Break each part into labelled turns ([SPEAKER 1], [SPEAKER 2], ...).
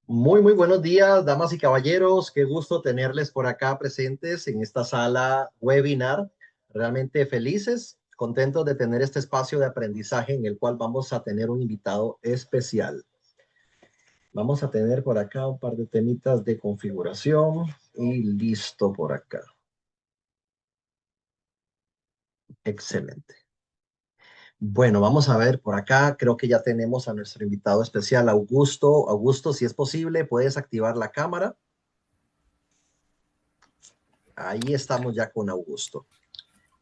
[SPEAKER 1] Muy buenos días, damas y caballeros. Qué gusto tenerles por acá presentes en esta sala webinar. Realmente felices, contentos de tener este espacio de aprendizaje en el cual vamos a tener un invitado especial. Vamos a tener por acá un par de temitas de configuración y listo por acá. Excelente. Bueno, vamos a ver por acá. Creo que ya tenemos a nuestro invitado especial, Augusto. Augusto, si es posible, puedes activar la cámara. Ahí estamos ya con Augusto.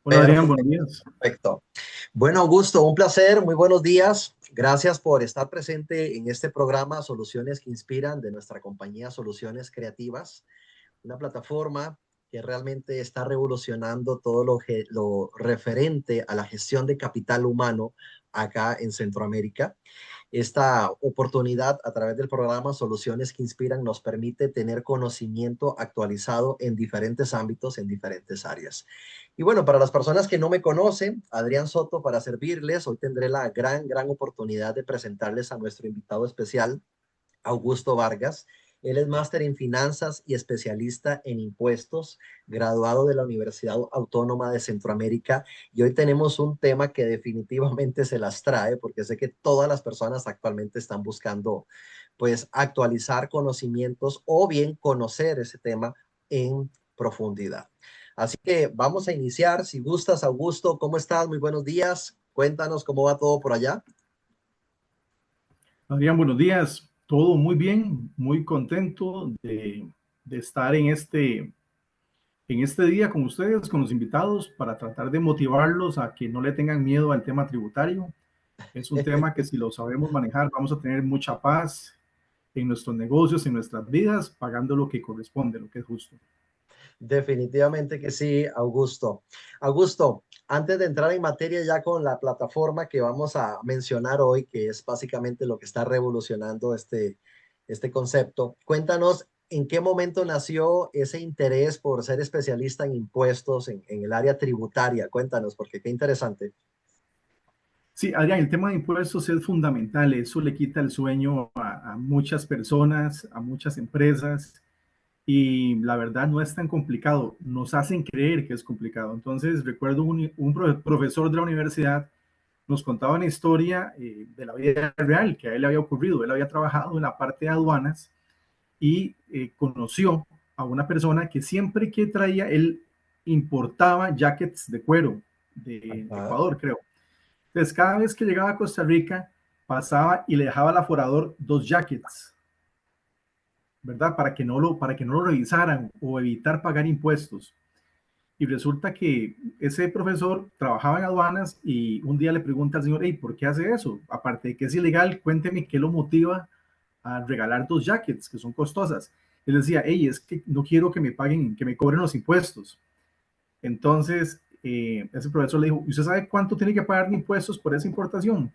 [SPEAKER 2] Hola Adrián, buenos días.
[SPEAKER 1] Perfecto. Bueno, Augusto, un placer, muy buenos días. Gracias por estar presente en este programa Soluciones que Inspiran de nuestra compañía Soluciones Creativas, una plataforma que realmente está revolucionando todo lo referente a la gestión de capital humano acá en Centroamérica. Esta oportunidad a través del programa Soluciones que Inspiran nos permite tener conocimiento actualizado en diferentes ámbitos, en diferentes áreas. Y bueno, para las personas que no me conocen, Adrián Soto, para servirles, hoy tendré la gran oportunidad de presentarles a nuestro invitado especial, Augusto Vargas. Él es máster en finanzas y especialista en impuestos, graduado de la Universidad Autónoma de Centroamérica. Y hoy tenemos un tema que definitivamente se las trae, porque sé que todas las personas actualmente están buscando, pues, actualizar conocimientos o bien conocer ese tema en profundidad. Así que vamos a iniciar. Si gustas, Augusto, ¿cómo estás? Muy buenos días. Cuéntanos cómo va todo por allá.
[SPEAKER 2] Adrián, buenos días. Todo muy bien, muy contento de estar en este día con ustedes, con los invitados, para tratar de motivarlos a que no le tengan miedo al tema tributario. Es un tema que si lo sabemos manejar, vamos a tener mucha paz en nuestros negocios, en nuestras vidas, pagando lo que corresponde, lo que es justo.
[SPEAKER 1] Definitivamente que sí, Augusto. Augusto, antes de entrar en materia ya con la plataforma que vamos a mencionar hoy, que es básicamente lo que está revolucionando este concepto, cuéntanos en qué momento nació ese interés por ser especialista en impuestos en el área tributaria. Cuéntanos, porque qué interesante.
[SPEAKER 2] Sí, Adrián, el tema de impuestos es fundamental. Eso le quita el sueño a muchas personas, a muchas empresas. Y la verdad no es tan complicado, nos hacen creer que es complicado. Entonces recuerdo un profesor de la universidad nos contaba una historia de la vida real que a él le había ocurrido. Él había trabajado en la parte de aduanas y conoció a una persona que siempre que traía, él importaba jackets de cuero de
[SPEAKER 1] Ajá.
[SPEAKER 2] Ecuador, creo. Entonces cada vez que llegaba a Costa Rica, pasaba y le dejaba al aforador dos jackets, ¿verdad? Para que no lo revisaran o evitar pagar impuestos. Y resulta que ese profesor trabajaba en aduanas y un día le pregunta al señor, hey, ¿por qué hace eso? Aparte de que es ilegal, cuénteme qué lo motiva a regalar dos jackets que son costosas. Él decía, hey, es que no quiero que me paguen, que me cobren los impuestos. Entonces, ese profesor le dijo, ¿usted sabe cuánto tiene que pagar de impuestos por esa importación?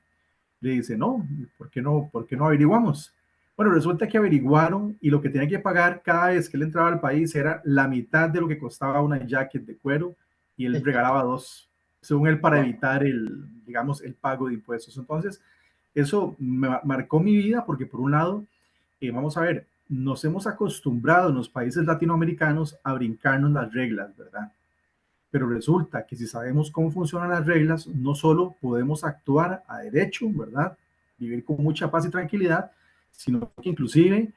[SPEAKER 2] Le dice, no, ¿por qué no averiguamos? Bueno, resulta que averiguaron y lo que tenía que pagar cada vez que él entraba al país era la mitad de lo que costaba una jacket de cuero y él regalaba dos, según él, para
[SPEAKER 1] Wow.
[SPEAKER 2] evitar digamos, el pago de impuestos. Entonces, eso me marcó mi vida porque por un lado, vamos a ver, nos hemos acostumbrado en los países latinoamericanos a brincarnos las reglas, ¿verdad? Pero resulta que si sabemos cómo funcionan las reglas, no solo podemos actuar a derecho, ¿verdad? Vivir con mucha paz y tranquilidad, sino que inclusive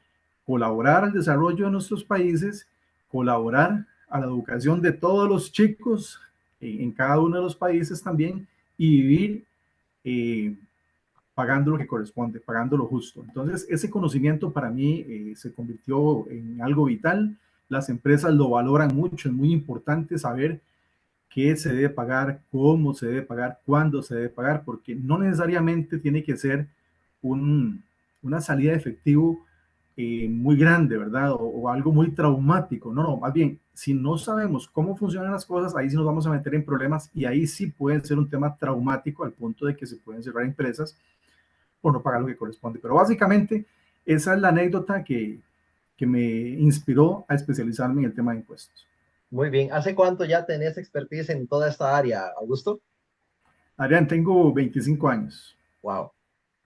[SPEAKER 2] colaborar al desarrollo de nuestros países, colaborar a la educación de todos los chicos en cada uno de los países también y vivir eh, pagando lo que corresponde, pagando lo justo. Entonces, ese conocimiento para mí se convirtió en algo vital. Las empresas lo valoran mucho, es muy importante saber qué se debe pagar, cómo se debe pagar, cuándo se debe pagar, porque no necesariamente tiene que ser un, una salida de efectivo muy grande, ¿verdad? O algo muy traumático. No, más bien, si no sabemos cómo funcionan las cosas, ahí sí nos vamos a meter en problemas y ahí sí puede ser un tema traumático al punto de que se pueden cerrar empresas por no pagar lo que corresponde. Pero básicamente, esa es la anécdota que me inspiró a especializarme en el tema de impuestos.
[SPEAKER 1] Muy bien. ¿Hace cuánto ya tenés expertise en toda esta área, Augusto?
[SPEAKER 2] Adrián, tengo 25 años.
[SPEAKER 1] Wow.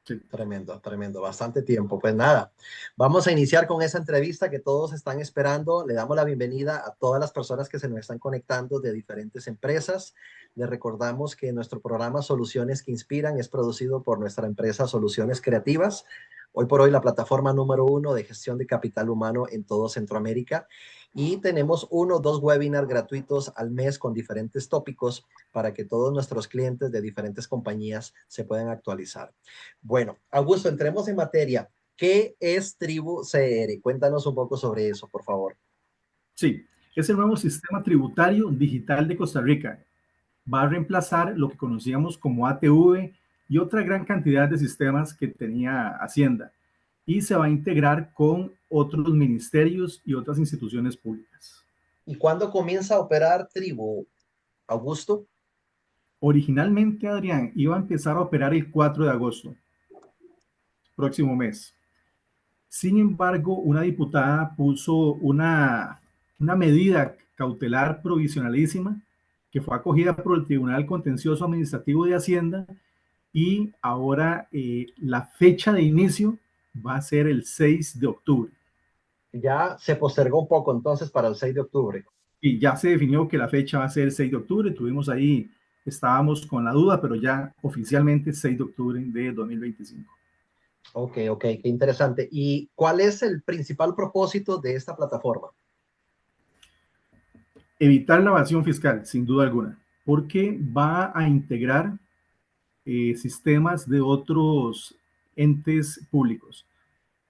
[SPEAKER 2] Sí.
[SPEAKER 1] Tremendo, tremendo, bastante tiempo. Pues nada, vamos a iniciar con esa entrevista que todos están esperando. Le damos la bienvenida a todas las personas que se nos están conectando de diferentes empresas. Les recordamos que nuestro programa Soluciones que Inspiran es producido por nuestra empresa Soluciones Creativas. Hoy por hoy la plataforma número uno de gestión de capital humano en todo Centroamérica. Y tenemos 2 webinars gratuitos al mes con diferentes tópicos para que todos nuestros clientes de diferentes compañías se puedan actualizar. Bueno, Augusto, entremos en materia. ¿Qué es Tribu CR? Cuéntanos un poco sobre eso, por favor.
[SPEAKER 2] Sí, es el nuevo sistema tributario digital de Costa Rica. Va a reemplazar lo que conocíamos como ATV y otra gran cantidad de sistemas que tenía Hacienda y se va a integrar con otros ministerios y otras instituciones públicas.
[SPEAKER 1] ¿Y cuándo comienza a operar Tribu, Augusto?
[SPEAKER 2] Originalmente, Adrián, iba a empezar a operar el 4 de agosto, próximo mes. Sin embargo, una diputada puso una medida cautelar provisionalísima que fue acogida por el Tribunal Contencioso Administrativo de Hacienda y ahora la fecha de inicio va a ser el 6 de octubre.
[SPEAKER 1] Ya se postergó un poco entonces para el 6 de octubre.
[SPEAKER 2] Y ya se definió que la fecha va a ser el 6 de octubre. Tuvimos ahí, estábamos con la duda, pero ya oficialmente 6 de octubre de 2025.
[SPEAKER 1] Ok, ok, qué interesante. ¿Y cuál es el principal propósito de esta plataforma?
[SPEAKER 2] Evitar la evasión fiscal, sin duda alguna, porque va a integrar sistemas de otros entes públicos.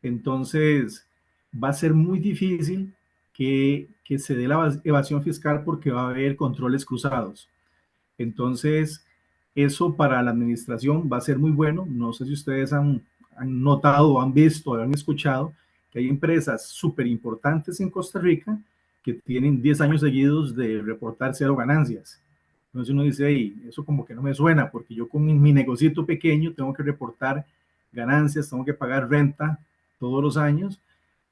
[SPEAKER 2] Entonces, va a ser muy difícil que se dé la evasión fiscal porque va a haber controles cruzados. Entonces, eso para la administración va a ser muy bueno. No sé si ustedes han notado, han visto, han escuchado que hay empresas súper importantes en Costa Rica que tienen 10 años seguidos de reportar cero ganancias. Entonces uno dice, hey, eso como que no me suena, porque yo con mi negocito pequeño tengo que reportar ganancias, tengo que pagar renta todos los años,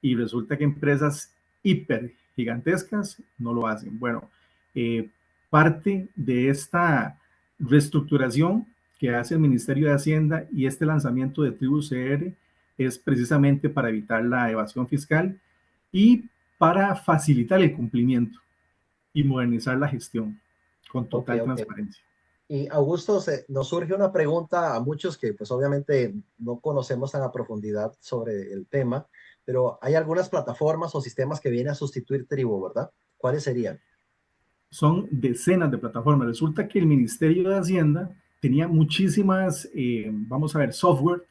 [SPEAKER 2] y resulta que empresas hiper gigantescas no lo hacen. Bueno, eh, parte de esta reestructuración que hace el Ministerio de Hacienda y este lanzamiento de Tribu CR es precisamente para evitar la evasión fiscal y para facilitar el cumplimiento y modernizar la gestión con
[SPEAKER 1] Ok,
[SPEAKER 2] total
[SPEAKER 1] ok.
[SPEAKER 2] transparencia.
[SPEAKER 1] Y Augusto, nos surge una pregunta a muchos que pues obviamente no conocemos tan a profundidad sobre el tema, pero hay algunas plataformas o sistemas que vienen a sustituir Tribu, ¿verdad? ¿Cuáles serían?
[SPEAKER 2] Son decenas de plataformas. Resulta que el Ministerio de Hacienda tenía muchísimas, vamos a ver, software,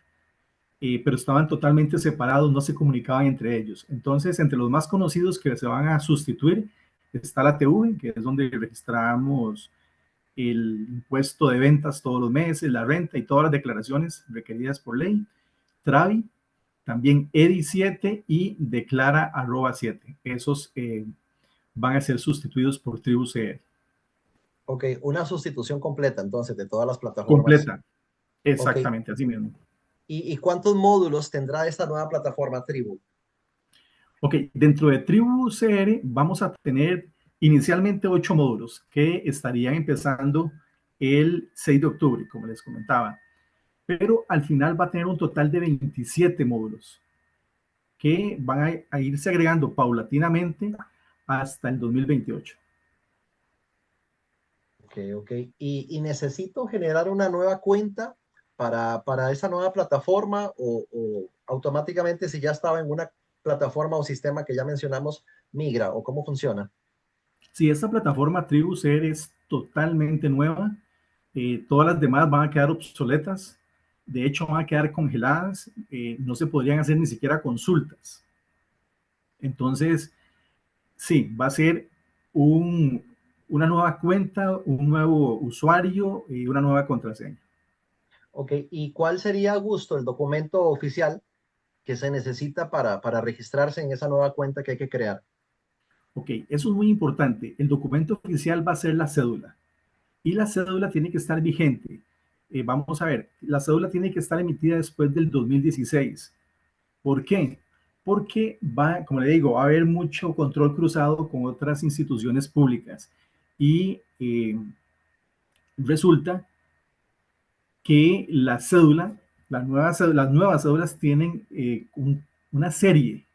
[SPEAKER 2] pero estaban totalmente separados, no se comunicaban entre ellos. Entonces, entre los más conocidos que se van a sustituir está la TV, que es donde registramos el impuesto de ventas todos los meses, la renta y todas las declaraciones requeridas por ley. Travi, también EDI 7 y Declara@7. Esos van a ser sustituidos por Tribu CR.
[SPEAKER 1] Ok, una sustitución completa entonces de todas las plataformas.
[SPEAKER 2] Completa,
[SPEAKER 1] Ok,
[SPEAKER 2] exactamente, así mismo.
[SPEAKER 1] ¿y cuántos módulos tendrá esta nueva plataforma Tribu?
[SPEAKER 2] Ok, dentro de Tribu CR vamos a tener inicialmente 8 módulos que estarían empezando el 6 de octubre, como les comentaba, pero al final va a tener un total de 27 módulos que van a irse agregando paulatinamente hasta el 2028.
[SPEAKER 1] Ok, ok. ¿Y necesito generar una nueva cuenta para esa nueva plataforma o automáticamente si ya estaba en una plataforma o sistema que ya mencionamos, migra o cómo funciona?
[SPEAKER 2] Si esta plataforma Tribu CR es totalmente nueva, todas las demás van a quedar obsoletas, de hecho van a quedar congeladas, no se podrían hacer ni siquiera consultas. Entonces, sí, va a ser un, una nueva cuenta, un nuevo usuario y una nueva contraseña.
[SPEAKER 1] Ok, ¿y cuál sería, Augusto, el documento oficial que se necesita para registrarse en esa nueva cuenta que hay que crear?
[SPEAKER 2] Ok, eso es muy importante. El documento oficial va a ser la cédula y la cédula tiene que estar vigente. Vamos a ver, la cédula tiene que estar emitida después del 2016. ¿Por qué? Porque va, como le digo, va a haber mucho control cruzado con otras instituciones públicas y resulta que la cédula Las nuevas cédulas tienen una serie,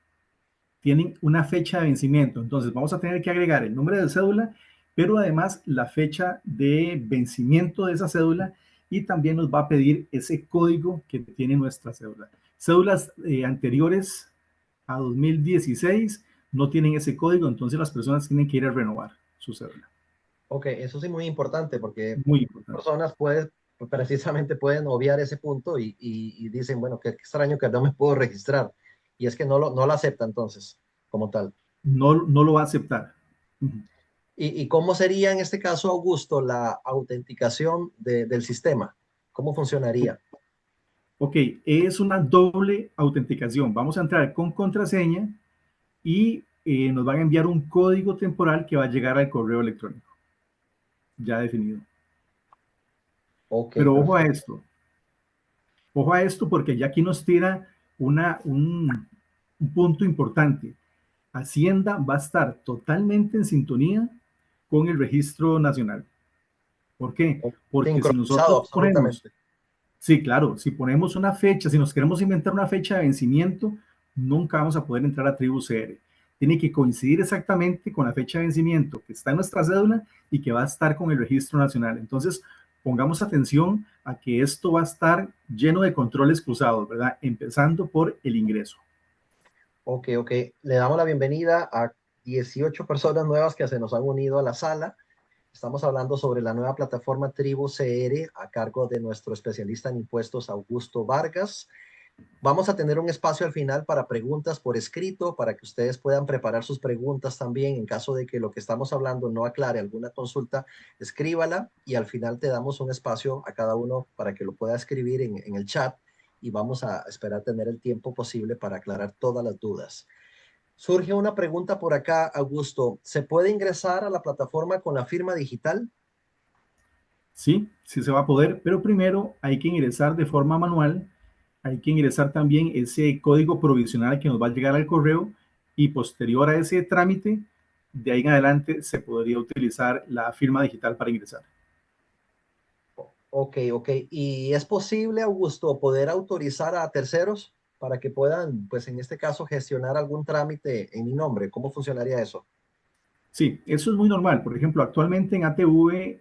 [SPEAKER 2] tienen una fecha de vencimiento. Entonces vamos a tener que agregar el número de cédula, pero además la fecha de vencimiento de esa cédula, y también nos va a pedir ese código que tiene nuestra cédula. Cédulas anteriores a 2016 no tienen ese código, entonces las personas tienen que ir a renovar su cédula.
[SPEAKER 1] Ok, eso sí muy importante porque
[SPEAKER 2] Muy importante.
[SPEAKER 1] personas precisamente pueden obviar ese punto y dicen, bueno, qué extraño que no me puedo registrar. Y es que no lo acepta entonces, como tal.
[SPEAKER 2] No, no lo va a aceptar. Ujú.
[SPEAKER 1] ¿Y cómo sería en este caso, Augusto, la autenticación del sistema? ¿Cómo funcionaría?
[SPEAKER 2] Ok, es una doble autenticación. Vamos a entrar con contraseña y nos van a enviar un código temporal que va a llegar al correo electrónico ya definido.
[SPEAKER 1] Ok,
[SPEAKER 2] Pero
[SPEAKER 1] perfecto.
[SPEAKER 2] ojo a esto porque ya aquí nos tira un punto importante. Hacienda va a estar totalmente en sintonía con el registro nacional. ¿Por qué? Porque si
[SPEAKER 1] Sincronizado
[SPEAKER 2] nosotros ponemos,
[SPEAKER 1] absolutamente.
[SPEAKER 2] sí, claro, si ponemos una fecha, si nos queremos inventar una fecha de vencimiento, nunca vamos a poder entrar a Tribu CR. Tiene que coincidir exactamente con la fecha de vencimiento que está en nuestra cédula y que va a estar con el registro nacional. Entonces, pongamos atención a que esto va a estar lleno de controles cruzados, ¿verdad? Empezando por el ingreso.
[SPEAKER 1] Ok, ok. Le damos la bienvenida a 18 personas nuevas que se nos han unido a la sala. Estamos hablando sobre la nueva plataforma Tribu CR a cargo de nuestro especialista en impuestos, Augusto Vargas. Vamos a tener un espacio al final para preguntas por escrito, para que ustedes puedan preparar sus preguntas también. En caso de que lo que estamos hablando no aclare alguna consulta, escríbala y al final te damos un espacio a cada uno para que lo pueda escribir en el chat y vamos a esperar tener el tiempo posible para aclarar todas las dudas. Surge una pregunta por acá, Augusto. ¿Se puede ingresar a la plataforma con la firma digital?
[SPEAKER 2] Sí, sí se va a poder, pero primero hay que ingresar de forma manual, hay que ingresar también ese código provisional que nos va a llegar al correo, y posterior a ese trámite, de ahí en adelante se podría utilizar la firma digital para ingresar.
[SPEAKER 1] Ok, ok. ¿Y es posible, Augusto, poder autorizar a terceros para que puedan, pues en este caso, gestionar algún trámite en mi nombre? ¿Cómo funcionaría eso?
[SPEAKER 2] Sí, eso es muy normal. Por ejemplo, actualmente en ATV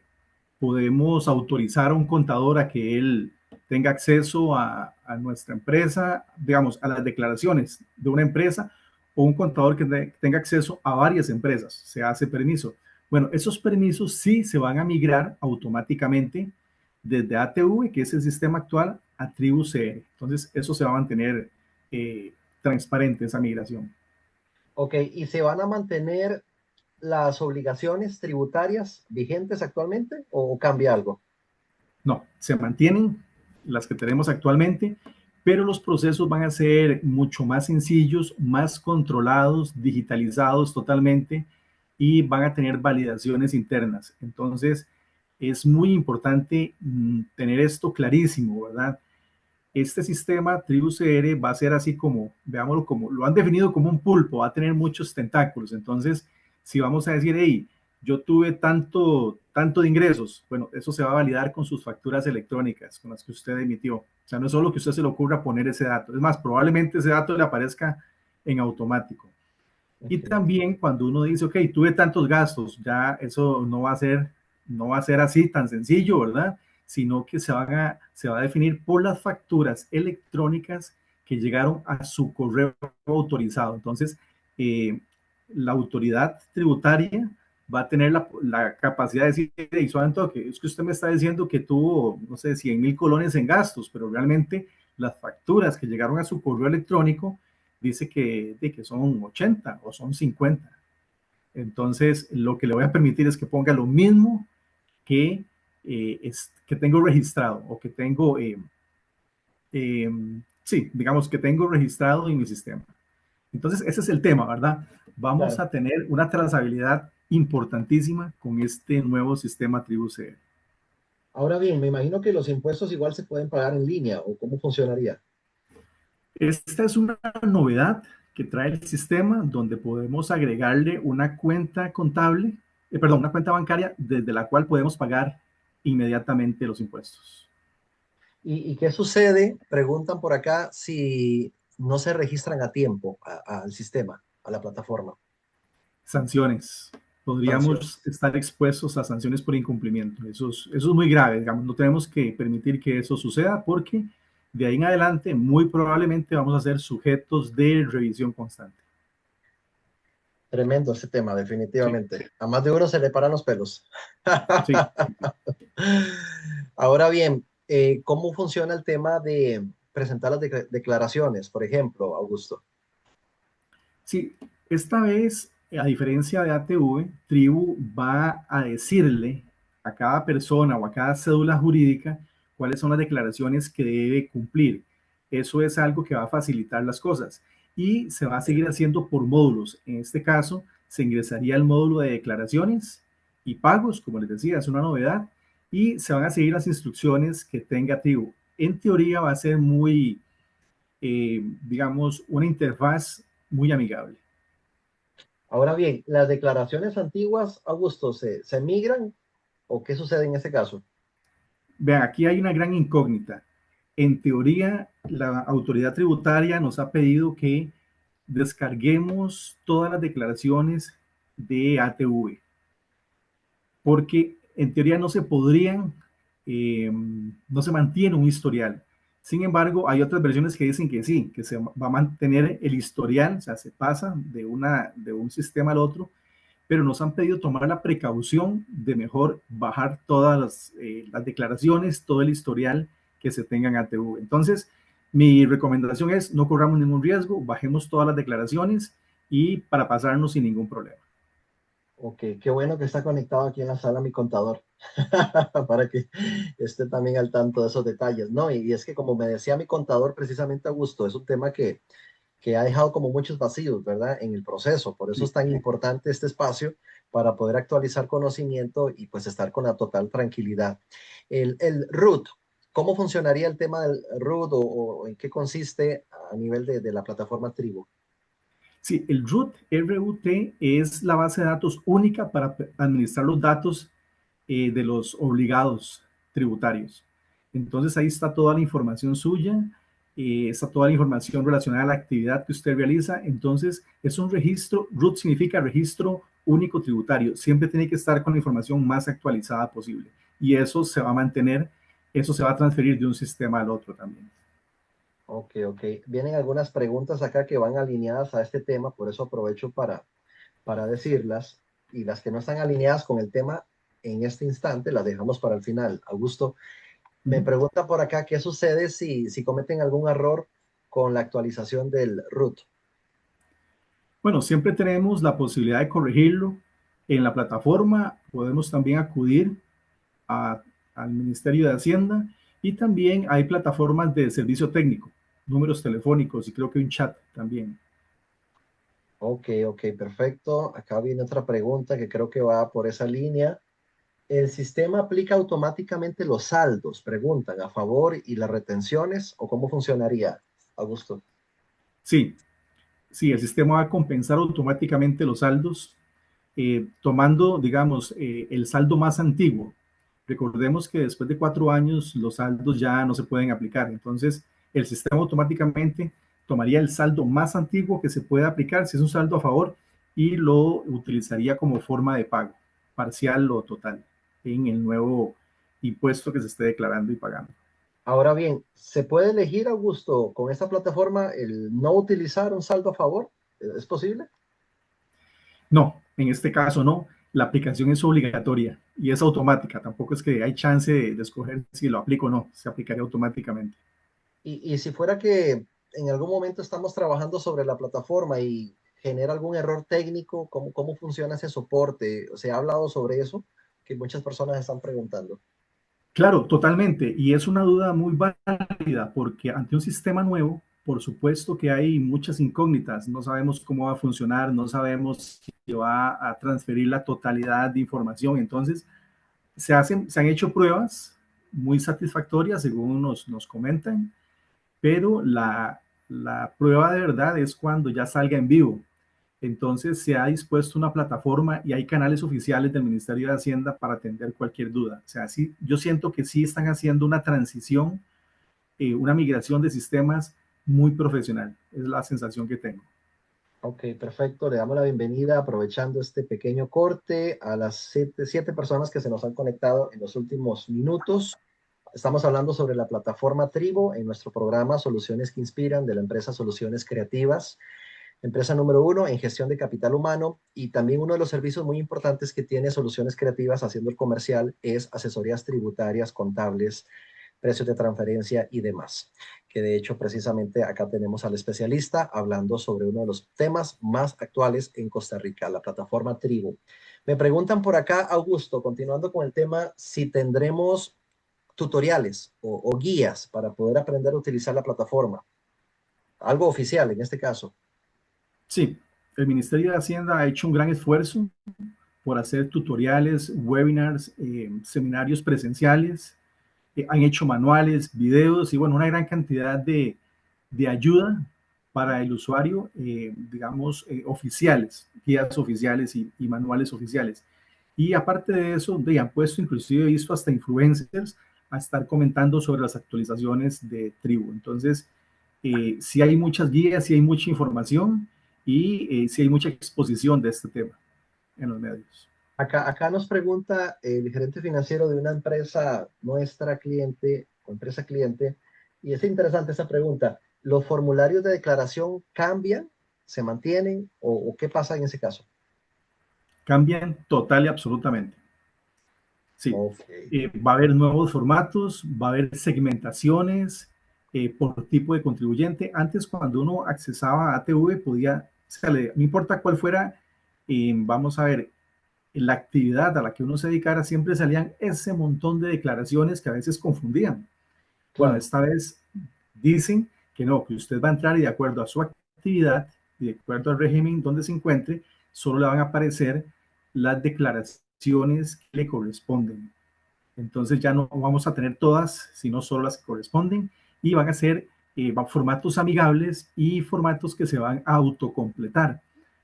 [SPEAKER 2] podemos autorizar a un contador a que él tenga acceso a nuestra empresa, digamos, a las declaraciones de una empresa, o un contador que tenga acceso a varias empresas. Se hace permiso. Bueno, esos permisos sí se van a migrar automáticamente desde ATV, que es el sistema actual, a Tribu CR. Entonces, eso se va a mantener transparente, esa migración.
[SPEAKER 1] Ok, ¿y se van a mantener las obligaciones tributarias vigentes actualmente o cambia algo?
[SPEAKER 2] No, se mantienen las que tenemos actualmente, pero los procesos van a ser mucho más sencillos, más controlados, digitalizados totalmente, y van a tener validaciones internas. Entonces, es muy importante tener esto clarísimo, ¿verdad? Este sistema Tribu CR va a ser así como, veámoslo como, lo han definido como un pulpo, va a tener muchos tentáculos. Entonces, si vamos a decir, hey, yo tuve tanto de ingresos, bueno, eso se va a validar con sus facturas electrónicas, con las que usted emitió. O sea, no es solo que usted se le ocurra poner ese dato, es más, probablemente ese dato le aparezca en automático. Y
[SPEAKER 1] Ok.
[SPEAKER 2] también cuando uno dice, ok, tuve tantos gastos, ya eso no va a ser así tan sencillo, ¿verdad? Sino que se va a definir por las facturas electrónicas que llegaron a su correo autorizado. Entonces, eh, la autoridad tributaria va a tener la capacidad de decir, hey, suave un toque, es que usted me está diciendo que tuvo, no sé, 100,000 colones en gastos, pero realmente las facturas que llegaron a su correo electrónico dice que son 80 o son 50. Entonces, lo que le voy a permitir es que ponga lo mismo que, que tengo registrado, o que tengo, eh, sí, digamos que tengo registrado en mi sistema. Entonces, ese es el tema, ¿verdad? Vamos
[SPEAKER 1] Claro.
[SPEAKER 2] a tener una trazabilidad importantísima con este nuevo sistema Tribu CR.
[SPEAKER 1] Ahora bien, me imagino que los impuestos igual se pueden pagar en línea o cómo funcionaría.
[SPEAKER 2] Esta es una novedad que trae el sistema, donde podemos agregarle una cuenta contable, una cuenta bancaria desde la cual podemos pagar inmediatamente los impuestos.
[SPEAKER 1] ¿Y qué sucede? Preguntan por acá si no se registran a tiempo al sistema, a la plataforma.
[SPEAKER 2] Sanciones. Podríamos
[SPEAKER 1] Sanciones.
[SPEAKER 2] estar expuestos a sanciones por incumplimiento. Eso es muy grave, digamos. No tenemos que permitir que eso suceda porque de ahí en adelante muy probablemente vamos a ser sujetos de revisión constante.
[SPEAKER 1] Tremendo ese tema,
[SPEAKER 2] Sí,
[SPEAKER 1] definitivamente. A más de uno se le paran los pelos.
[SPEAKER 2] sí,
[SPEAKER 1] Ahora bien, ¿cómo funciona el tema de presentar las declaraciones, por ejemplo, Augusto?
[SPEAKER 2] sí. Esta vez, a diferencia de ATV, Tribu va a decirle a cada persona o a cada cédula jurídica cuáles son las declaraciones que debe cumplir. Eso es algo que va a facilitar las cosas y se va a seguir haciendo por módulos. En este caso, se ingresaría el módulo de declaraciones y pagos, como les decía, es una novedad, y se van a seguir las instrucciones que tenga Tribu. En teoría va a ser muy, digamos, una interfaz muy amigable.
[SPEAKER 1] Ahora bien, ¿las declaraciones antiguas, Augusto, se migran o qué sucede en ese caso?
[SPEAKER 2] Vean, aquí hay una gran incógnita. En teoría, la autoridad tributaria nos ha pedido que descarguemos todas las declaraciones de ATV, porque en teoría no se podrían, no se mantiene un historial. Sin embargo, hay otras versiones que dicen que sí, que se va a mantener el historial, o sea, se pasa de un sistema al otro, pero nos han pedido tomar la precaución de mejor bajar todas las declaraciones, todo el historial que se tenga en ATV. Entonces, mi recomendación es no corramos ningún riesgo, bajemos todas las declaraciones y para pasarnos sin ningún problema.
[SPEAKER 1] Ok, qué bueno que está conectado aquí en la sala mi contador, para que esté también al tanto de esos detalles, ¿no? Y es que como me decía mi contador precisamente Augusto, es un tema que ha dejado como muchos vacíos, ¿verdad? En el proceso. Por eso
[SPEAKER 2] Sí.
[SPEAKER 1] es tan importante este espacio para poder actualizar conocimiento y pues estar con la total tranquilidad. El RUT, ¿cómo funcionaría el tema del RUT o en qué consiste a nivel de la plataforma Tribu?
[SPEAKER 2] Sí, el RUT es la base de datos única para administrar los datos de los obligados tributarios. Entonces ahí está toda la información suya, está toda la información relacionada a la actividad que usted realiza. Entonces es un registro, RUT significa registro único tributario. Siempre tiene que estar con la información más actualizada posible. Y eso se va a mantener, eso se va a transferir de un sistema al otro también.
[SPEAKER 1] Ok, ok. Vienen algunas preguntas acá que van alineadas a este tema, por eso aprovecho para decirlas. Y las que no están alineadas con el tema en este instante, las dejamos para el final. Augusto,
[SPEAKER 2] Uh
[SPEAKER 1] me
[SPEAKER 2] -huh.
[SPEAKER 1] pregunta por acá qué sucede si cometen algún error con la actualización del root.
[SPEAKER 2] Bueno, siempre tenemos la posibilidad de corregirlo en la plataforma. Podemos también acudir a, al Ministerio de Hacienda y también hay plataformas de servicio técnico, números telefónicos y creo que un chat también.
[SPEAKER 1] Ok, ok, perfecto. Acá viene otra pregunta que creo que va por esa línea. ¿El sistema aplica automáticamente los saldos? Preguntan, a favor y las retenciones o cómo funcionaría, Augusto.
[SPEAKER 2] Sí, sí, el sistema va a compensar automáticamente los saldos tomando, digamos, el saldo más antiguo. Recordemos que después de 4 años los saldos ya no se pueden aplicar. Entonces, el sistema automáticamente tomaría el saldo más antiguo que se pueda aplicar, si es un saldo a favor, y lo utilizaría como forma de pago, parcial o total, en el nuevo impuesto que se esté declarando y pagando.
[SPEAKER 1] Ahora bien, ¿se puede elegir, Augusto, con esta plataforma el no utilizar un saldo a favor? ¿Es posible?
[SPEAKER 2] No, en este caso no. La aplicación es obligatoria y es automática. Tampoco es que hay chance de escoger si lo aplico o no. Se aplicaría automáticamente.
[SPEAKER 1] Y si fuera que en algún momento estamos trabajando sobre la plataforma y genera algún error técnico, ¿cómo funciona ese soporte? ¿Se ha hablado sobre eso? Que muchas personas están preguntando.
[SPEAKER 2] Claro, totalmente. Y es una duda muy válida porque ante un sistema nuevo, por supuesto que hay muchas incógnitas. No sabemos cómo va a funcionar, no sabemos si va a transferir la totalidad de información. Entonces, se han hecho pruebas muy satisfactorias, según nos comentan, pero la prueba de verdad es cuando ya salga en vivo. Entonces se ha dispuesto una plataforma y hay canales oficiales del Ministerio de Hacienda para atender cualquier duda. O sea, sí, yo siento que sí están haciendo una transición una migración de sistemas muy profesional. Es la sensación que tengo.
[SPEAKER 1] Ok, perfecto. Le damos la bienvenida aprovechando este pequeño corte a las siete personas que se nos han conectado en los últimos minutos. Estamos hablando sobre la plataforma Tribo en nuestro programa Soluciones que Inspiran de la empresa Soluciones Creativas, empresa número uno en gestión de capital humano, y también uno de los servicios muy importantes que tiene Soluciones Creativas haciendo el comercial es asesorías tributarias, contables, precios de transferencia y demás. Que de hecho precisamente acá tenemos al especialista hablando sobre uno de los temas más actuales en Costa Rica, la plataforma Tribu. Me preguntan por acá, Augusto, continuando con el tema, si tendremos tutoriales o guías para poder aprender a utilizar la plataforma. Algo oficial en este caso.
[SPEAKER 2] Sí, el Ministerio de Hacienda ha hecho un gran esfuerzo por hacer tutoriales, webinars, seminarios presenciales, han hecho manuales, videos y bueno, una gran cantidad de ayuda para el usuario, digamos, oficiales, guías oficiales y manuales oficiales. Y aparte de eso, han puesto, inclusive he visto hasta influencers a estar comentando sobre las actualizaciones de Tribu. Entonces, sí hay muchas guías, sí hay mucha información y sí hay mucha exposición de este tema en los medios.
[SPEAKER 1] Acá nos pregunta el gerente financiero de una empresa nuestra cliente o empresa cliente, y es interesante esa pregunta. ¿Los formularios de declaración cambian, se mantienen o qué pasa en ese caso?
[SPEAKER 2] Cambian total y absolutamente. Sí,
[SPEAKER 1] Ok.
[SPEAKER 2] va a haber nuevos formatos, va a haber segmentaciones por tipo de contribuyente. Antes, cuando uno accesaba a ATV, podía, o sea, no importa cuál fuera, vamos a ver, la actividad a la que uno se dedicara, siempre salían ese montón de declaraciones que a veces confundían. Bueno,
[SPEAKER 1] Claro.
[SPEAKER 2] esta vez dicen que no, que usted va a entrar y de acuerdo a su actividad y de acuerdo al régimen donde se encuentre, solo le van a aparecer las declaraciones que le corresponden. Entonces ya no vamos a tener todas, sino solo las que corresponden y van a ser formatos amigables y formatos que se van a autocompletar.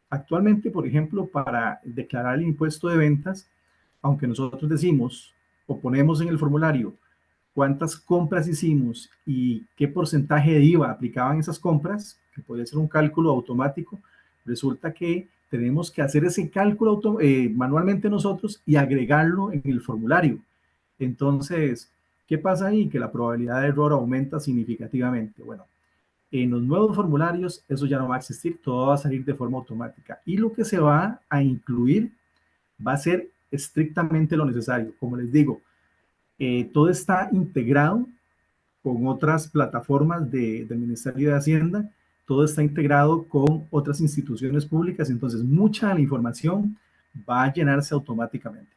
[SPEAKER 2] Actualmente, por ejemplo, para declarar el impuesto de ventas, aunque nosotros decimos o ponemos en el formulario cuántas compras hicimos y qué porcentaje de IVA aplicaban esas compras, que puede ser un cálculo automático, resulta que tenemos que hacer ese cálculo manualmente nosotros y agregarlo en el formulario. Entonces, ¿qué pasa ahí? Que la probabilidad de error aumenta significativamente. Bueno, en los nuevos formularios eso ya no va a existir, todo va a salir de forma automática. Y lo que se va a incluir va a ser estrictamente lo necesario. Como les digo, todo está integrado con otras plataformas del Ministerio de Hacienda, todo está integrado con otras instituciones públicas, entonces mucha de la información va a llenarse automáticamente,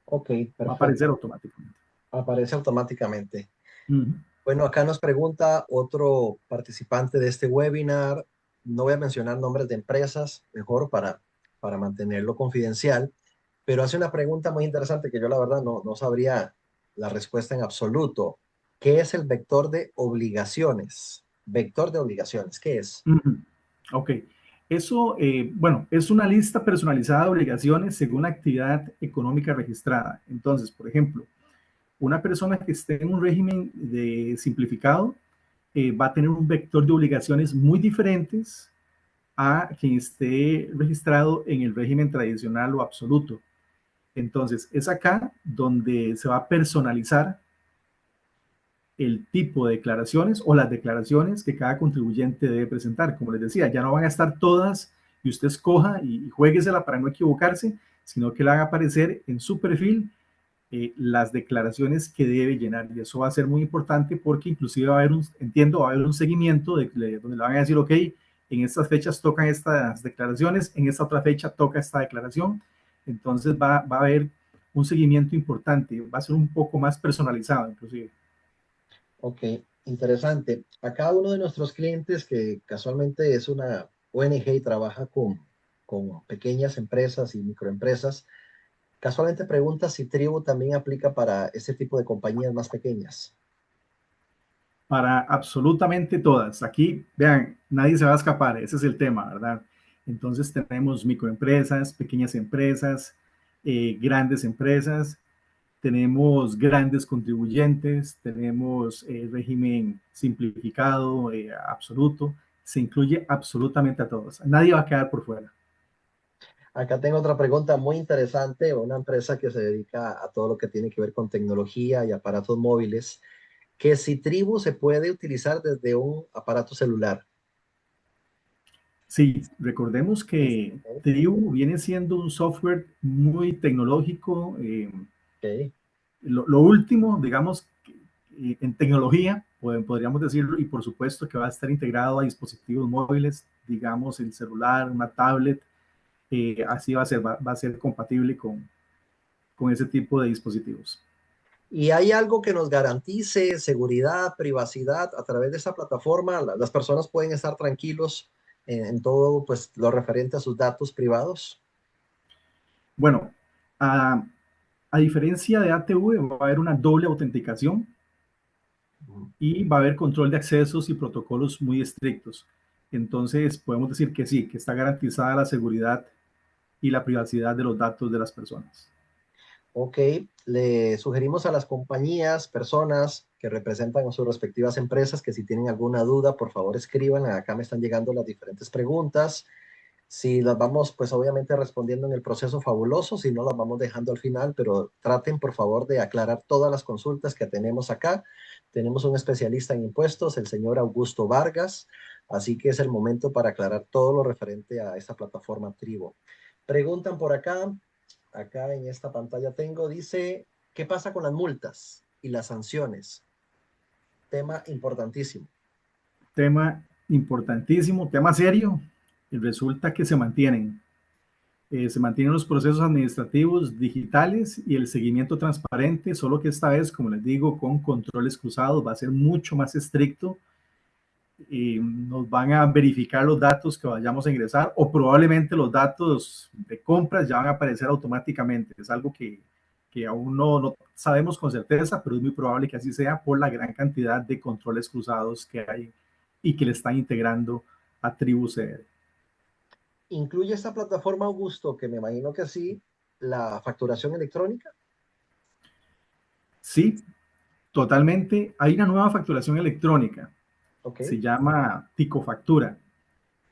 [SPEAKER 1] Ok,
[SPEAKER 2] va a aparecer
[SPEAKER 1] perfecto.
[SPEAKER 2] automáticamente.
[SPEAKER 1] Aparece automáticamente.
[SPEAKER 2] Uh -huh.
[SPEAKER 1] Bueno, acá nos pregunta otro participante de este webinar. No voy a mencionar nombres de empresas, mejor para mantenerlo confidencial, pero hace una pregunta muy interesante que yo la verdad no sabría la respuesta en absoluto. ¿Qué es el vector de obligaciones? Vector de obligaciones, ¿qué es?
[SPEAKER 2] Uh -huh. Ok, eso, bueno, es una lista personalizada de obligaciones según la actividad económica registrada. Entonces, por ejemplo, una persona que esté en un régimen de simplificado va a tener un vector de obligaciones muy diferentes a quien esté registrado en el régimen tradicional o absoluto. Entonces, es acá donde se va a personalizar el tipo de declaraciones o las declaraciones que cada contribuyente debe presentar. Como les decía, ya no van a estar todas y usted escoja y juéguesela para no equivocarse, sino que le van a aparecer en su perfil las declaraciones que debe llenar. Y eso va a ser muy importante porque inclusive va a haber entiendo, va a haber un seguimiento donde le van a decir, ok, en estas fechas tocan estas declaraciones, en esta otra fecha toca esta declaración. Entonces va a haber un seguimiento importante, va a ser un poco más personalizado inclusive.
[SPEAKER 1] Ok, interesante. Acá uno de nuestros clientes, que casualmente es una ONG y trabaja con pequeñas empresas y microempresas, casualmente pregunta si Tribu también aplica para ese tipo de compañías más pequeñas.
[SPEAKER 2] Para absolutamente todas. Aquí, vean, nadie se va a escapar, ese es el tema, ¿verdad? Entonces tenemos microempresas, pequeñas empresas, grandes empresas, tenemos grandes contribuyentes, tenemos régimen simplificado, absoluto, se incluye absolutamente a todos. Nadie va a quedar por fuera.
[SPEAKER 1] Acá tengo otra pregunta muy interesante. Una empresa que se dedica a todo lo que tiene que ver con tecnología y aparatos móviles, que si Tribu se puede utilizar desde un aparato celular.
[SPEAKER 2] Sí, recordemos que Tribu viene siendo un software muy tecnológico,
[SPEAKER 1] Ok.
[SPEAKER 2] lo último, digamos, en tecnología, podríamos decirlo, y por supuesto que va a estar integrado a dispositivos móviles, digamos, el celular, una tablet, así va a ser compatible con ese tipo de dispositivos.
[SPEAKER 1] ¿Y hay algo que nos garantice seguridad, privacidad a través de esa plataforma? Las personas pueden estar tranquilos en todo, pues, lo referente a sus datos privados.
[SPEAKER 2] Bueno, a diferencia de ATV, va a haber una doble autenticación
[SPEAKER 1] Ujú.
[SPEAKER 2] y va a haber control de accesos y protocolos muy estrictos. Entonces, podemos decir que sí, que está garantizada la seguridad y la privacidad de los datos de las personas.
[SPEAKER 1] Ok, le sugerimos a las compañías, personas que representan a sus respectivas empresas, que si tienen alguna duda, por favor escriban. Acá me están llegando las diferentes preguntas. Si las vamos, pues obviamente respondiendo en el proceso fabuloso, si no las vamos dejando al final, pero traten por favor de aclarar todas las consultas que tenemos acá. Tenemos un especialista en impuestos, el señor Augusto Vargas, así que es el momento para aclarar todo lo referente a esta plataforma Tribo. Preguntan por acá, acá en esta pantalla tengo, dice, ¿qué pasa con las multas y las sanciones? Tema importantísimo.
[SPEAKER 2] Tema importantísimo, tema serio, y resulta que se mantienen los procesos administrativos digitales y el seguimiento transparente, solo que esta vez, como les digo, con controles cruzados, va a ser mucho más estricto y nos van a verificar los datos que vayamos a ingresar o probablemente los datos de compras ya van a aparecer automáticamente. Es algo que aún no sabemos con certeza, pero es muy probable que así sea por la gran cantidad de controles cruzados que hay y que le están integrando a TribuCR.
[SPEAKER 1] ¿Incluye esta plataforma, Augusto, que me imagino que sí, la facturación electrónica?
[SPEAKER 2] Sí, totalmente. Hay una nueva facturación electrónica,
[SPEAKER 1] Ok.
[SPEAKER 2] se llama Ticofactura.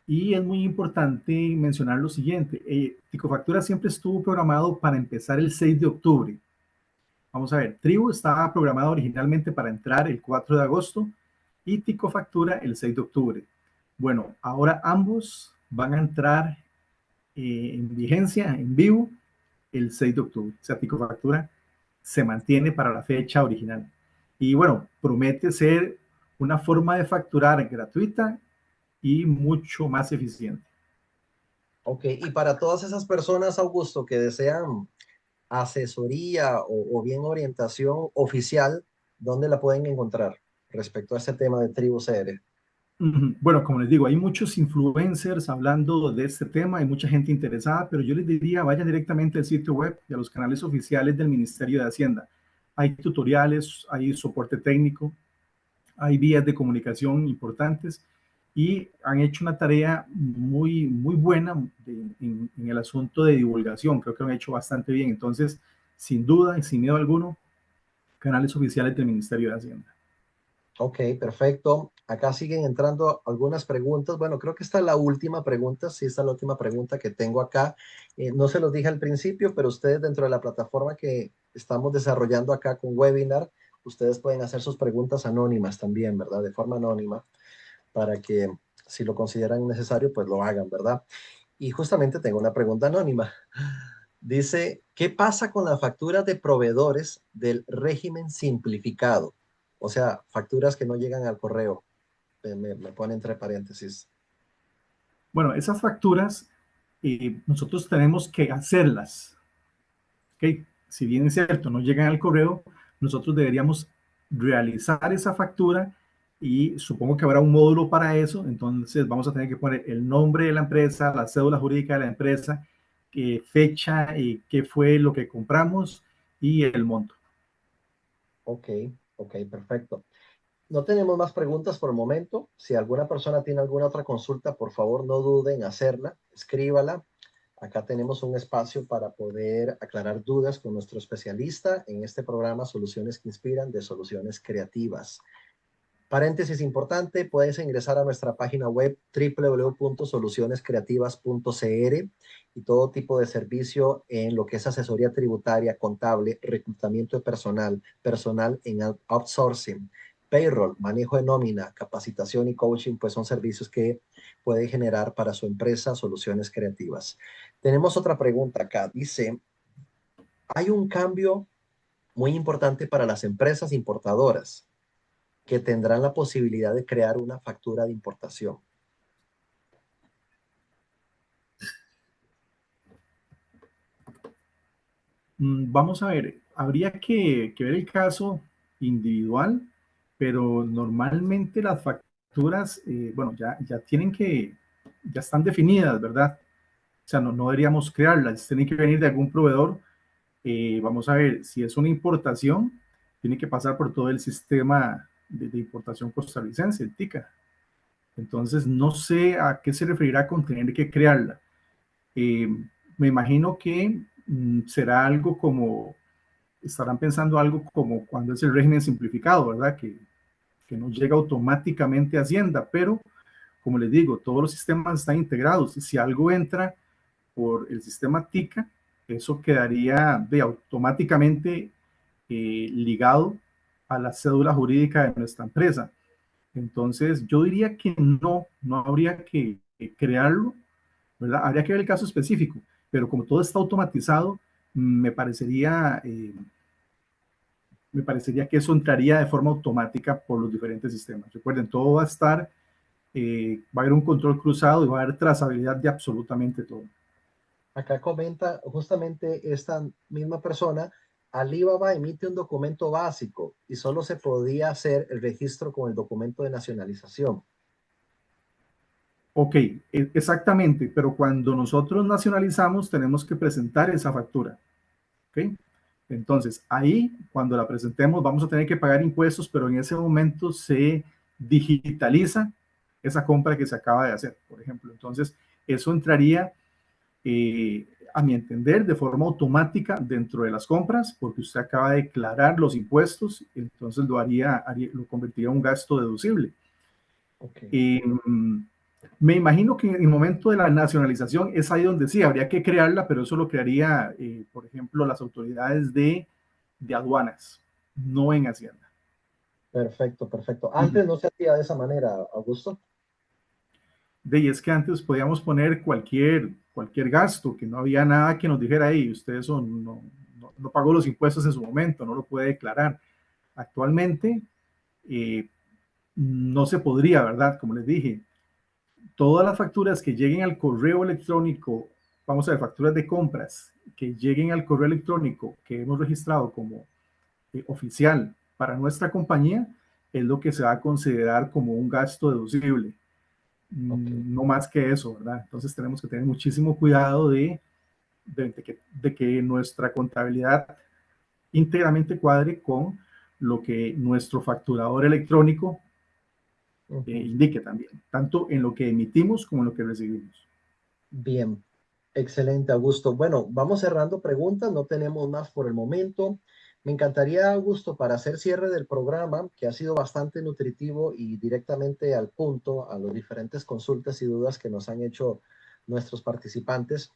[SPEAKER 2] Y es muy importante mencionar lo siguiente, Ticofactura siempre estuvo programado para empezar el 6 de octubre. Vamos a ver, Tribu estaba programado originalmente para entrar el 4 de agosto y Ticofactura el 6 de octubre. Bueno, ahora ambos van a entrar en vigencia, en vivo, el 6 de octubre. O sea, Ticofactura se mantiene para la fecha original. Y bueno, promete ser una forma de facturar gratuita y mucho más eficiente.
[SPEAKER 1] Ok, y para todas esas personas, Augusto, que desean asesoría o bien orientación oficial, ¿dónde la pueden encontrar respecto a este tema de Tribu CR?
[SPEAKER 2] Bueno, como les digo, hay muchos influencers hablando de este tema, hay mucha gente interesada, pero yo les diría, vayan directamente al sitio web y a los canales oficiales del Ministerio de Hacienda. Hay tutoriales, hay soporte técnico, hay vías de comunicación importantes y han hecho una tarea muy buena en el asunto de divulgación. Creo que lo han hecho bastante bien. Entonces, sin duda y sin miedo alguno, canales oficiales del Ministerio de Hacienda.
[SPEAKER 1] Ok, perfecto. Acá siguen entrando algunas preguntas. Bueno, creo que esta es la última pregunta. Sí, esta es la última pregunta que tengo acá. No se los dije al principio, pero ustedes dentro de la plataforma que estamos desarrollando acá con webinar, ustedes pueden hacer sus preguntas anónimas también, ¿verdad? De forma anónima, para que si lo consideran necesario, pues lo hagan, ¿verdad? Y justamente tengo una pregunta anónima. Dice, ¿qué pasa con las facturas de proveedores del régimen simplificado? O sea, facturas que no llegan al correo. Me pone entre paréntesis.
[SPEAKER 2] Bueno, esas facturas nosotros tenemos que hacerlas. ¿Okay? Si bien es cierto, no llegan al correo, nosotros deberíamos realizar esa factura y supongo que habrá un módulo para eso. Entonces vamos a tener que poner el nombre de la empresa, la cédula jurídica de la empresa, qué fecha y qué fue lo que compramos y el monto.
[SPEAKER 1] Ok, ok, perfecto. No tenemos más preguntas por el momento. Si alguna persona tiene alguna otra consulta, por favor no duden en hacerla. Escríbala. Acá tenemos un espacio para poder aclarar dudas con nuestro especialista en este programa Soluciones que Inspiran de Soluciones Creativas. Paréntesis importante, puedes ingresar a nuestra página web www.solucionescreativas.cr y todo tipo de servicio en lo que es asesoría tributaria, contable, reclutamiento de personal, personal en outsourcing, payroll, manejo de nómina, capacitación y coaching, pues son servicios que puede generar para su empresa Soluciones Creativas. Tenemos otra pregunta acá. Dice, hay un cambio muy importante para las empresas importadoras que tendrán la posibilidad de crear una factura de importación.
[SPEAKER 2] Vamos a ver, habría que ver el caso individual, pero normalmente las facturas, bueno, ya tienen ya están definidas, ¿verdad? O sea, no deberíamos crearlas, tienen que venir de algún proveedor. Vamos a ver, si es una importación, tiene que pasar por todo el sistema de importación costarricense, el TICA. Entonces, no sé a qué se referirá con tener que crearla. Eh, Me imagino que será algo como, estarán pensando algo como cuando es el régimen simplificado, ¿verdad? Que no llega automáticamente a Hacienda, pero como les digo, todos los sistemas están integrados y si algo entra por el sistema TICA, eso quedaría automáticamente ligado a la cédula jurídica de nuestra empresa. Entonces, yo diría que no habría que crearlo, ¿verdad? Habría que ver el caso específico, pero como todo está automatizado, me parecería, eh, me parecería que eso entraría de forma automática por los diferentes sistemas. Recuerden, todo va a estar, va a haber un control cruzado y va a haber trazabilidad de absolutamente todo.
[SPEAKER 1] Acá comenta justamente esta misma persona, Alibaba emite un documento básico y solo se podía hacer el registro con el documento de nacionalización.
[SPEAKER 2] Ok, exactamente, pero cuando nosotros nacionalizamos tenemos que presentar esa factura. ¿Ok? Entonces, ahí, cuando la presentemos, vamos a tener que pagar impuestos, pero en ese momento se digitaliza esa compra que se acaba de hacer, por ejemplo. Entonces, eso entraría, a mi entender, de forma automática dentro de las compras, porque usted acaba de declarar los impuestos, entonces lo convertiría en un gasto deducible.
[SPEAKER 1] Okay.
[SPEAKER 2] Eh, Me imagino que en el momento de la nacionalización es ahí donde sí, habría que crearla, pero eso lo crearía, por ejemplo, las autoridades de aduanas, no en Hacienda.
[SPEAKER 1] Perfecto, perfecto.
[SPEAKER 2] Ujú.
[SPEAKER 1] Antes no se hacía de esa manera, Augusto.
[SPEAKER 2] Y es que antes podíamos poner cualquier gasto, que no había nada que nos dijera, ahí, usted eso no pagó los impuestos en su momento, no lo puede declarar. Actualmente eh, no se podría, ¿verdad? Como les dije, todas las facturas que lleguen al correo electrónico, vamos a ver, facturas de compras que lleguen al correo electrónico que hemos registrado como oficial para nuestra compañía, es lo que se va a considerar como un gasto deducible.
[SPEAKER 1] Okay.
[SPEAKER 2] No más que eso, ¿verdad? Entonces tenemos que tener muchísimo cuidado de que nuestra contabilidad íntegramente cuadre con lo que nuestro facturador electrónico
[SPEAKER 1] Ujú.
[SPEAKER 2] indique también, tanto en lo que emitimos como en lo que recibimos.
[SPEAKER 1] Bien, excelente, Augusto. Bueno, vamos cerrando preguntas, no tenemos más por el momento. Me encantaría, Augusto, para hacer cierre del programa, que ha sido bastante nutritivo y directamente al punto, a las diferentes consultas y dudas que nos han hecho nuestros participantes,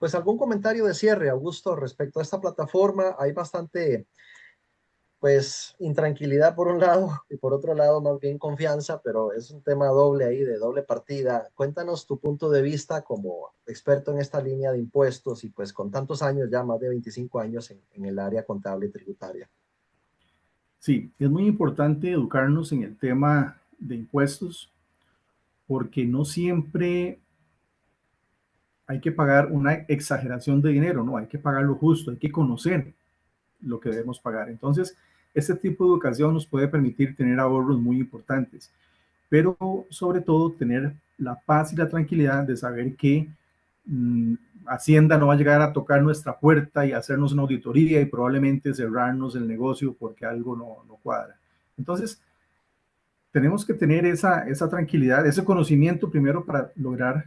[SPEAKER 1] pues algún comentario de cierre, Augusto, respecto a esta plataforma. Hay bastante pues intranquilidad por un lado y por otro lado más bien confianza, pero es un tema doble ahí, de doble partida. Cuéntanos tu punto de vista como experto en esta línea de impuestos y pues con tantos años, ya más de 25 años en el área contable y tributaria.
[SPEAKER 2] Sí, es muy importante educarnos en el tema de impuestos porque no siempre hay que pagar una exageración de dinero, no, hay que pagar lo justo, hay que conocer lo que debemos pagar. Entonces, este tipo de educación nos puede permitir tener ahorros muy importantes, pero sobre todo tener la paz y la tranquilidad de saber que mmm, Hacienda no va a llegar a tocar nuestra puerta y hacernos una auditoría y probablemente cerrarnos el negocio porque algo no cuadra. Entonces, tenemos que tener esa tranquilidad, ese conocimiento primero para lograr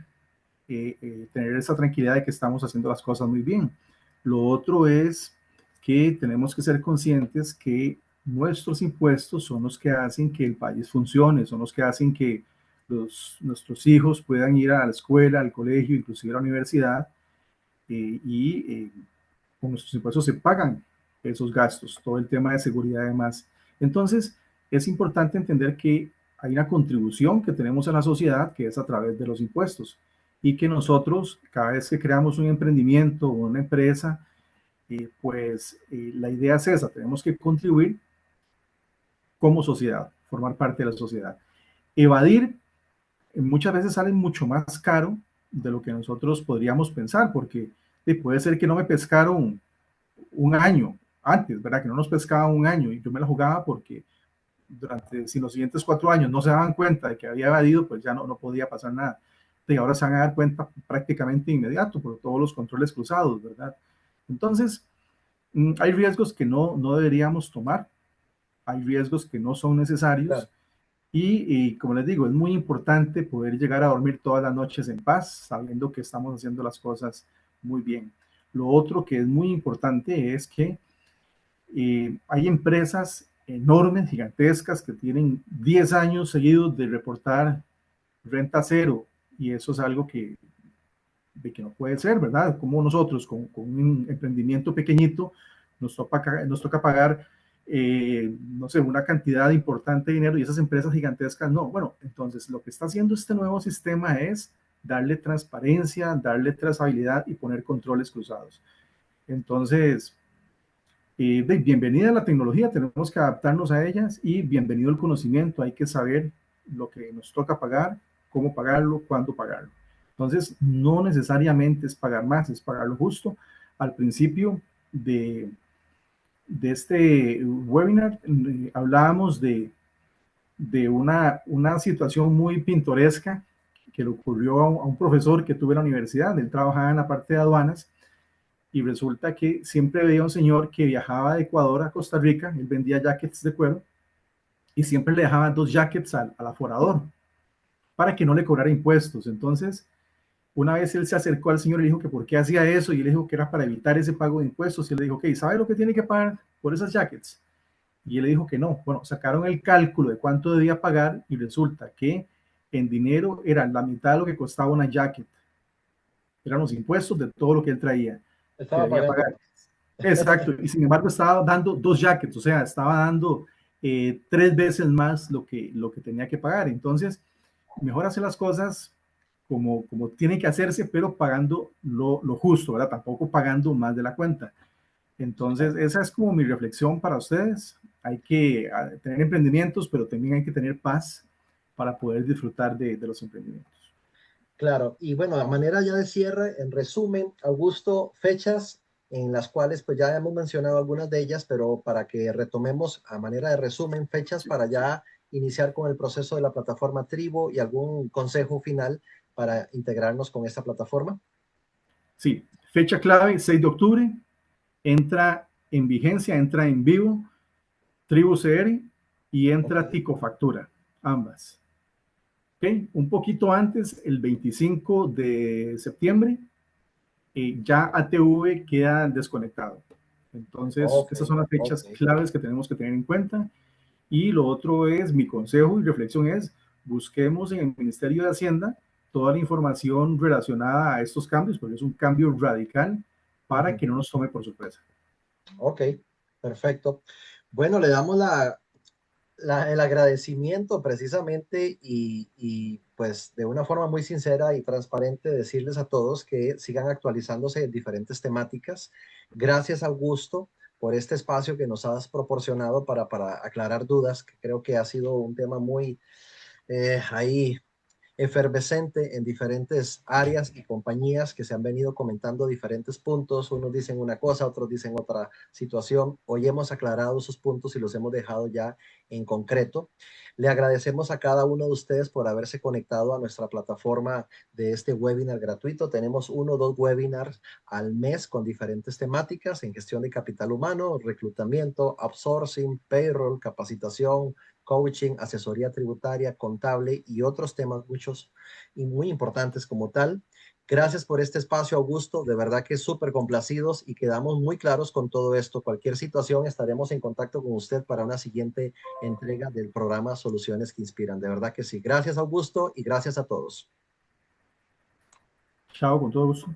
[SPEAKER 2] tener esa tranquilidad de que estamos haciendo las cosas muy bien. Lo otro es que tenemos que ser conscientes que nuestros impuestos son los que hacen que el país funcione, son los que hacen que nuestros hijos puedan ir a la escuela, al colegio, inclusive a la universidad, y con nuestros impuestos se pagan esos gastos, todo el tema de seguridad además. Entonces, es importante entender que hay una contribución que tenemos en la sociedad que es a través de los impuestos y que nosotros, cada vez que creamos un emprendimiento o una empresa, la idea es esa, tenemos que contribuir como sociedad, formar parte de la sociedad. Evadir muchas veces sale mucho más caro de lo que nosotros podríamos pensar, porque puede ser que no me pescaron un año antes, ¿verdad? Que no nos pescaba un año y yo me la jugaba porque si los siguientes 4 años no se daban cuenta de que había evadido, pues ya no podía pasar nada. Y ahora se van a dar cuenta prácticamente inmediato por todos los controles cruzados, ¿verdad? Entonces, hay riesgos que no deberíamos tomar, hay riesgos que no son necesarios.
[SPEAKER 1] Claro.
[SPEAKER 2] Y como les digo, es muy importante poder llegar a dormir todas las noches en paz, sabiendo que estamos haciendo las cosas muy bien. Lo otro que es muy importante es que hay empresas enormes, gigantescas, que tienen 10 años seguidos de reportar renta cero, y eso es algo de que no puede ser, ¿verdad? Como nosotros con un emprendimiento pequeñito nos toca pagar, no sé, una cantidad importante de dinero y esas empresas gigantescas no. Bueno, entonces lo que está haciendo este nuevo sistema es darle transparencia, darle trazabilidad y poner controles cruzados. Entonces, bienvenida a la tecnología, tenemos que adaptarnos a ellas y bienvenido el conocimiento, hay que saber lo que nos toca pagar, cómo pagarlo, cuándo pagarlo. Entonces, no necesariamente es pagar más, es pagar lo justo. Al principio de este webinar hablábamos de una situación muy pintoresca que le ocurrió a un profesor que tuve en la universidad. Él trabajaba en la parte de aduanas y resulta que siempre veía un señor que viajaba de Ecuador a Costa Rica, él vendía jackets de cuero y siempre le dejaba 2 jackets al aforador para que no le cobrara impuestos. Entonces, una vez él se acercó al señor y le dijo que por qué hacía eso, y él le dijo que era para evitar ese pago de impuestos, y él le dijo, ok, ¿sabe lo que tiene que pagar por esas jackets? Y él le dijo que no. Bueno, sacaron el cálculo de cuánto debía pagar y resulta que en dinero era la mitad de lo que costaba una jacket. Eran los impuestos de todo lo que él traía, que
[SPEAKER 1] Estaba
[SPEAKER 2] debía
[SPEAKER 1] pagando
[SPEAKER 2] pagar.
[SPEAKER 1] más.
[SPEAKER 2] Exacto, y sin embargo estaba dando 2 jackets, o sea, estaba dando 3 veces más lo que tenía que pagar. Entonces, mejor hacer las cosas como tienen que hacerse, pero pagando lo justo, ¿verdad? Tampoco pagando más de la cuenta. Entonces, esa es como mi reflexión para ustedes. Hay que tener emprendimientos, pero también hay que tener paz para poder disfrutar de los emprendimientos.
[SPEAKER 1] Claro, y bueno, a manera ya de cierre, en resumen, Augusto, fechas en las cuales pues ya hemos mencionado algunas de ellas, pero para que retomemos a manera de resumen, fechas para ya iniciar con el proceso de la plataforma Tribo y algún consejo final para integrarnos con esta plataforma.
[SPEAKER 2] Sí, fecha clave, 6 de octubre, entra en vigencia, entra en vivo Tribu CR y entra
[SPEAKER 1] Ok.
[SPEAKER 2] Tico Factura, ambas. ¿Okay? Un poquito antes, el 25 de septiembre, ya ATV queda desconectado. Entonces,
[SPEAKER 1] Ok,
[SPEAKER 2] esas son las
[SPEAKER 1] ok.
[SPEAKER 2] fechas claves que tenemos que tener en cuenta. Y lo otro es, mi consejo y reflexión es, busquemos en el Ministerio de Hacienda toda la información relacionada a estos cambios, porque es un cambio radical para
[SPEAKER 1] Ujú.
[SPEAKER 2] que no nos tome por sorpresa.
[SPEAKER 1] Ok, perfecto. Bueno, le damos el agradecimiento precisamente y pues de una forma muy sincera y transparente decirles a todos que sigan actualizándose en diferentes temáticas. Gracias, Augusto, por este espacio que nos has proporcionado para aclarar dudas, que creo que ha sido un tema muy ahí efervescente en diferentes áreas y compañías que se han venido comentando diferentes puntos. Unos dicen una cosa, otros dicen otra situación. Hoy hemos aclarado esos puntos y los hemos dejado ya en concreto. Le agradecemos a cada uno de ustedes por haberse conectado a nuestra plataforma de este webinar gratuito. Tenemos 1 o 2 webinars al mes con diferentes temáticas en gestión de capital humano, reclutamiento, outsourcing, payroll, capacitación, coaching, asesoría tributaria, contable y otros temas muchos y muy importantes como tal. Gracias por este espacio, Augusto. De verdad que súper complacidos y quedamos muy claros con todo esto. Cualquier situación estaremos en contacto con usted para una siguiente entrega del programa Soluciones que Inspiran. De verdad que sí. Gracias, Augusto, y gracias a todos.
[SPEAKER 2] Chao, con todo gusto.